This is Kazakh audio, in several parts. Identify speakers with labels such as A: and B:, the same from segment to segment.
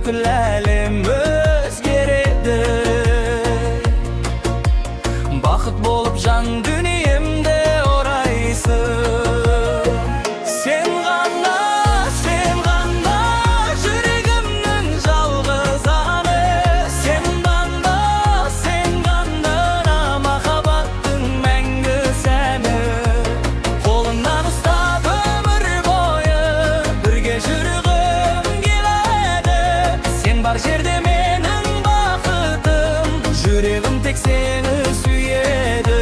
A: Бүкіл әлем өзгереді. Бақыт болып жан дүниемде орайсың. Сен ғана жүрегімнің жалғыз аны. Сен ғана махаббаттың мәңгі сәні. Қолыңнан ұстап өмір бойы бірге жүргім келеді. Сен бар жерде менің бақытым, жүрегім тек сені сүйеді.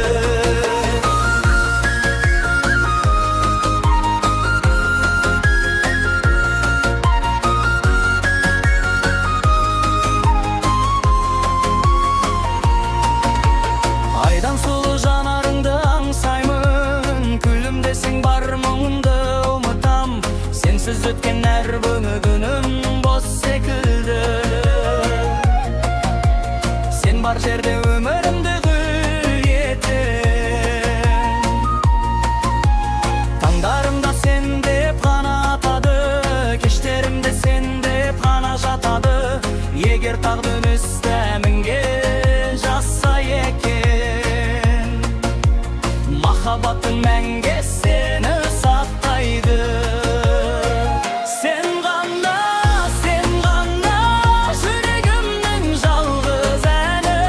A: Айдан сұлу жанарыңды аңсаймын, күлімдесең бар мұңымды ұмытам. Сенсіз өткен әр күнім бос секілді. Сен бар жерде өмірімді гүл етің. Таңдарымда сен деп ғана атады, кештерімде сен деп ғана жатады. Егер тағдыр үстеміңге жазса екен, махаббаттың мәңгі сені сақтайды. Сен ғана жүрегімнің жалғыз әні.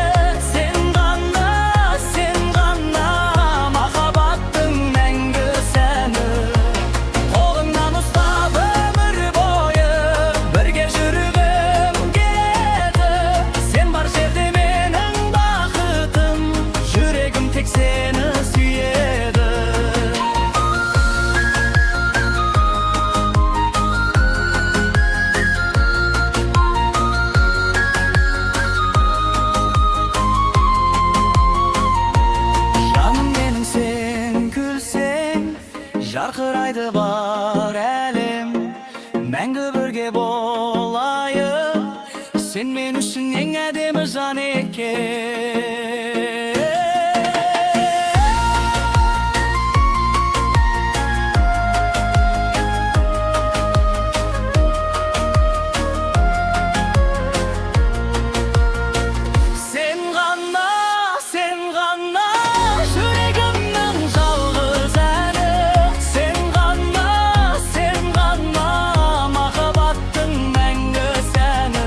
A: Сен ғана махаббаттың мәңгі сәні. Қолыңнан ұстап өмір бойы бірге жүргім келеді. Сен бар жерде менің бақытым, жүрегім тек сені сүйеді. Жаным менің, сен күлсең жарқырайды бар әлем. Мәңгі бірге болайық, сен мен үшін ең әдемі жан екен. Сен ғана жүрегімнің жалғыз әні. Сен ғана махаббаттың мәңгі сәні.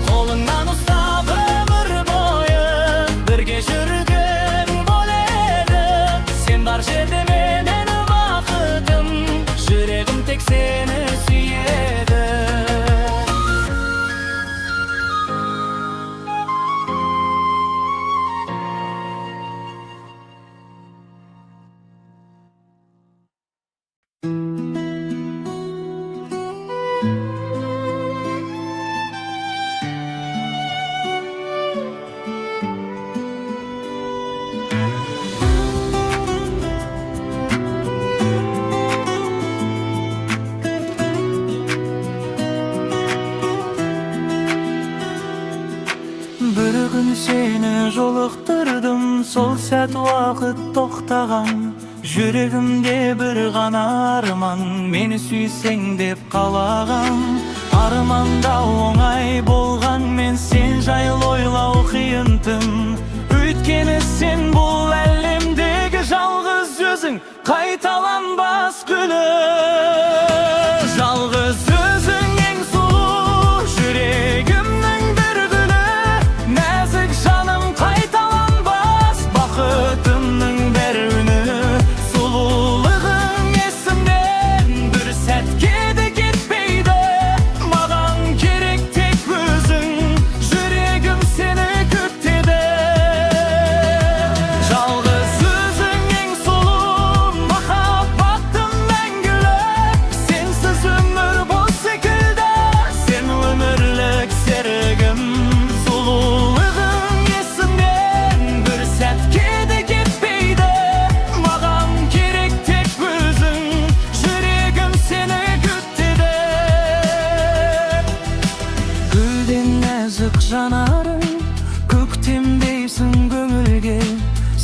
A: Қолыңнан ұстап өмір бойы бірге жүргім келеді. Сен бар жерде менің бақытым, жүрегім тек сені сүйеді. Bir gün seni жолықтырдым, сол сәт уақыт тоқтаған. Жүрегімде бір ғана арман, мені сүйсең деп қалаған. Арманда оңай болған, мен сен жайлы ойлау қиын тым. Өйткені сен бұл әлемдегі жалғыз өзің, қайталанбас гүлі. Жалғыз өзің ең сұлу, жүрегімнің бір гүлі. Нәзік жаным, қайталанбас бақытымның бір үні. Сұлулығың есімнен бір сәтке де кетпейді. Маған керек тек өзің, жүрегім сені күтеді. Жалғыз өзің ең сұлу, махаббаттың мәңгілік. Сенсіз өмір бос секілді, сен өмірлік серігім. Сұлулығың есімнен бір сәтке де кетпейді. Маған керек тек өзің, жүрегім сені күтеді. Гүлден нәзік жанарың, көктемдейсің көңілге.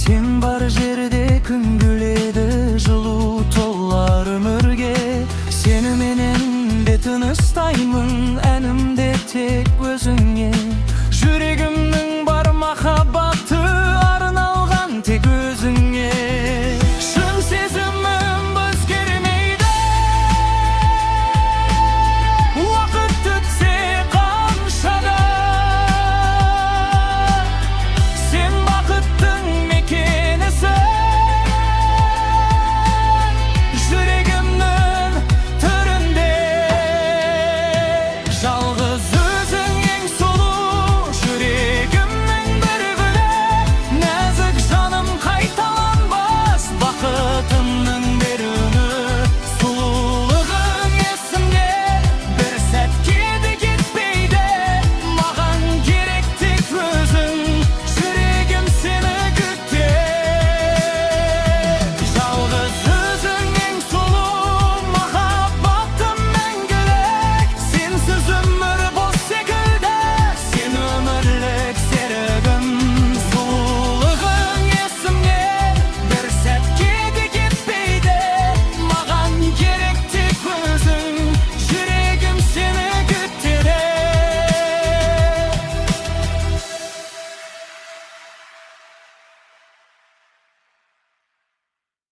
A: Сен бар жерде күн күледі, жылу толар өмірге. Сені менен де тыныстаймын, әнімде tek өзіңе жүрегім